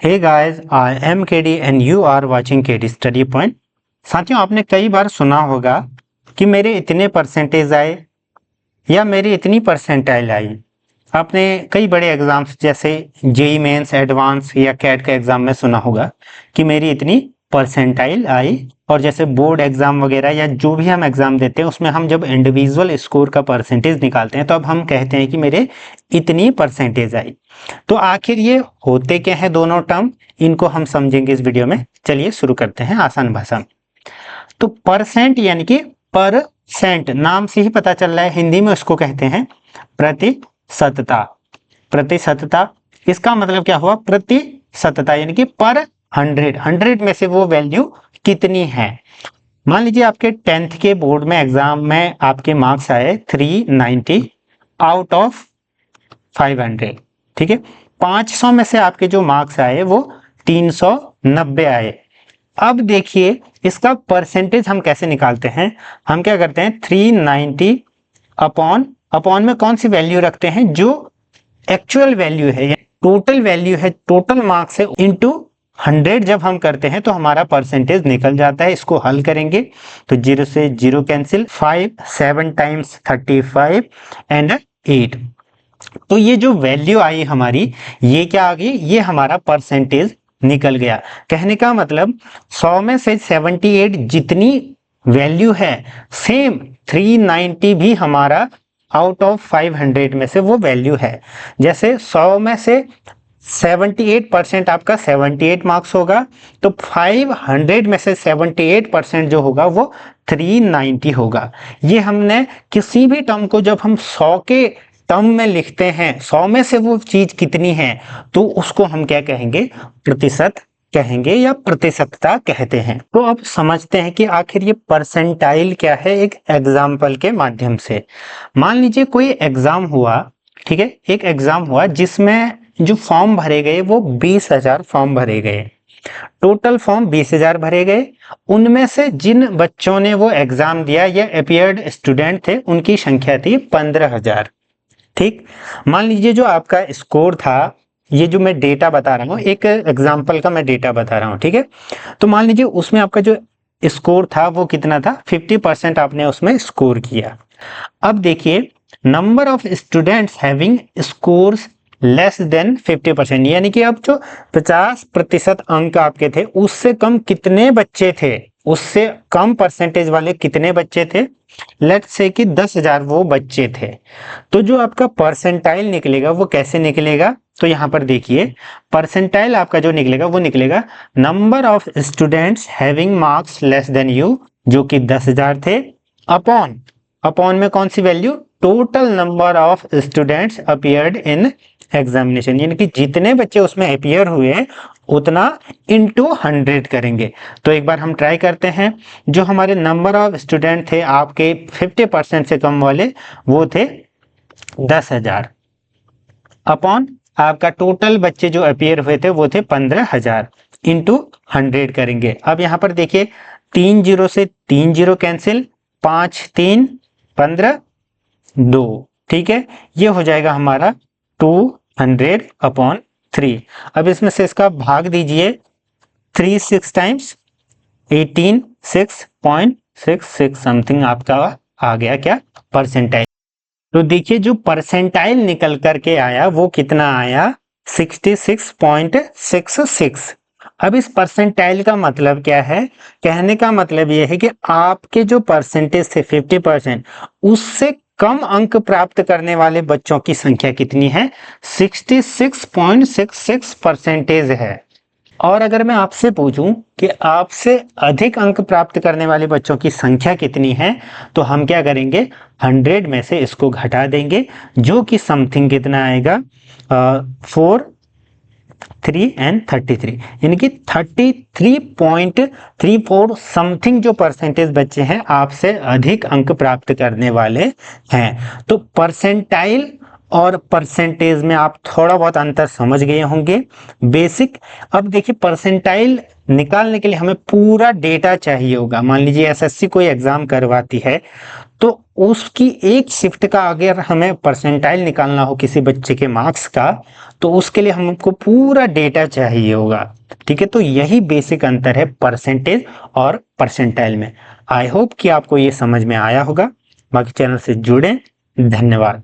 Hey guys, I am KD and you are watching KD study point. साथियों, आपने कई बार सुना होगा कि मेरे इतने परसेंटेज आए या मेरी इतनी परसेंटाइल आई। आपने कई बड़े एग्जाम्स जैसे जेई मेंस, एडवांस या कैट का एग्जाम में सुना होगा कि मेरी इतनी परसेंटाइल आई। और जैसे बोर्ड एग्जाम वगैरह या जो भी हम एग्जाम देते हैं उसमें हम जब इंडिविजुअल स्कोर का परसेंटेज निकालते हैं तो अब हम कहते हैं कि मेरे इतनी परसेंटेज आई। तो आखिर ये होते क्या है दोनों टर्म, इनको हम समझेंगे इस वीडियो में। चलिए शुरू करते हैं आसान भाषा में। तो परसेंट यानी कि परसेंट, नाम से ही पता चल रहा है, हिंदी में उसको कहते हैं प्रतिशतता। प्रतिशतता, इसका मतलब क्या हुआ? प्रतिशतता यानी कि पर 100 में से वो वैल्यू कितनी है। मान लीजिए आपके 10th के बोर्ड में एग्जाम में आपके मार्क्स आए 390 आउट ऑफ 500। ठीक है, 500 में से आपके जो मार्क्स आए वो 390 आए। अब देखिए इसका परसेंटेज हम कैसे निकालते हैं। हम क्या करते हैं, 390 अपॉन में कौन सी वैल्यू रखते हैं? जो एक्चुअल वैल्यू है, टोटल वैल्यू है, टोटल मार्क्स है, इनटू 100 जब हम करते हैं तो हमारा परसेंटेज निकल जाता है। इसको हल करेंगे तो 0 से 0 कैंसिल, 5 7 टाइम्स 35 एंड 8। तो ये जो वैल्यू आई हमारी, ये क्या आ गई? ये हमारा परसेंटेज निकल गया। कहने का मतलब 100 में से 78 जितनी वैल्यू है, सेम 390 भी हमारा आउट ऑफ 500 में से वो वैल्यू है। जैसे 100 में से 78% आपका 78 मार्क्स होगा, तो 500 में से 78% जो होगा वो 390 होगा। ये हमने किसी भी टर्म को जब हम 100 के टर्म में लिखते हैं, 100 में से वो चीज कितनी है, तो उसको हम क्या कहेंगे? प्रतिशत कहेंगे या प्रतिशतता कहते हैं। तो अब समझते हैं कि आखिर ये परसेंटाइल क्या है, एक एग्जाम्पल के माध्यम से। मान लीजिए कोई एग्जाम हुआ, ठीक है, एक एग्जाम हुआ जिसमें जो फॉर्म भरे गए वो 20,000 फॉर्म भरे गए। टोटल फॉर्म 20,000 भरे गए। उनमें से जिन बच्चों ने वो एग्जाम दिया या अपीयर्ड स्टूडेंट थे, उनकी संख्या थी 15,000। ठीक, मान लीजिए जो आपका स्कोर था, ये जो मैं डेटा बता रहा हूँ, एक एग्जाम्पल का मैं डेटा बता रहा हूँ, ठीक है। तो मान लीजिए उसमें आपका जो स्कोर था वो कितना था? 50% आपने उसमें स्कोर किया। अब देखिए, number of students having scores less than 50%, यानी कि अब जो 50% अंक आपके थे उससे कम कितने बच्चे थे, उससे कम परसेंटेज वाले कितने बच्चे थे? लेट्स से कि 10,000 वो बच्चे थे। तो जो आपका परसेंटाइल निकलेगा वो कैसे निकलेगा? तो यहां पर देखिए, परसेंटाइल आपका जो निकलेगा वो निकलेगा number of students having marks less than u, जो कि 10,000 थे, अपॉन में कौन सी value? Total number of students appeared in examination, यानी कि जितने बच्चे उसमें अपीयर हुए उतना इनटू 100 करेंगे। तो एक बार हम ट्राई करते हैं। जो हमारे नंबर ऑफ स्टूडेंट थे आपके 50% से कम वाले, वो थे 10,000, अपॉन आपका टोटल बच्चे जो अपीयर हुए थे वो थे 15,000, इंटू 100 करेंगे। अब यहाँ पर देखिए, 3 0 से 3 0 कैंसिल, 5 3 15 2। ठीक है, ये हो जाएगा हमारा 200/3। अब इसमें से इसका भाग दीजिए, 3 6 टाइम्स 18 6.66 समथिंग आपका आ गया क्या? परसेंटाइल। तो देखिए जो परसेंटाइल निकल करके आया वो कितना आया? 66.66। अब इस परसेंटाइल का मतलब क्या है? कहने का मतलब यह है कि आपके जो परसेंटेज थे 50%, उससे कम अंक प्राप्त करने वाले बच्चों की संख्या कितनी है? 66.66 परसेंटेज है। और अगर मैं आपसे पूछूं कि आपसे अधिक अंक प्राप्त करने वाले बच्चों की संख्या कितनी है, तो हम क्या करेंगे? 100 में से इसको घटा देंगे, जो कि समथिंग कितना आएगा? 4 3 एंड 33, यानी कि 33.34 समथिंग जो परसेंटेज बच्चे हैं आपसे अधिक अंक प्राप्त करने वाले हैं। तो परसेंटाइल और परसेंटेज में आप थोड़ा बहुत अंतर समझ गए होंगे बेसिक। अब देखिए परसेंटाइल निकालने के लिए हमें पूरा डेटा चाहिए होगा। मान लीजिए एसएससी कोई एग्जाम करवाती है तो उसकी एक शिफ्ट का अगर हमें परसेंटाइल निकालना हो किसी बच्चे के मार्क्स का, तो उसके लिए हमको पूरा डेटा चाहिए होगा। ठीक है, तो यही बेसिक अंतर है परसेंटेज और परसेंटाइल में। आई होप कि आपको ये समझ में आया होगा। बाकी चैनल से जुड़ें। धन्यवाद।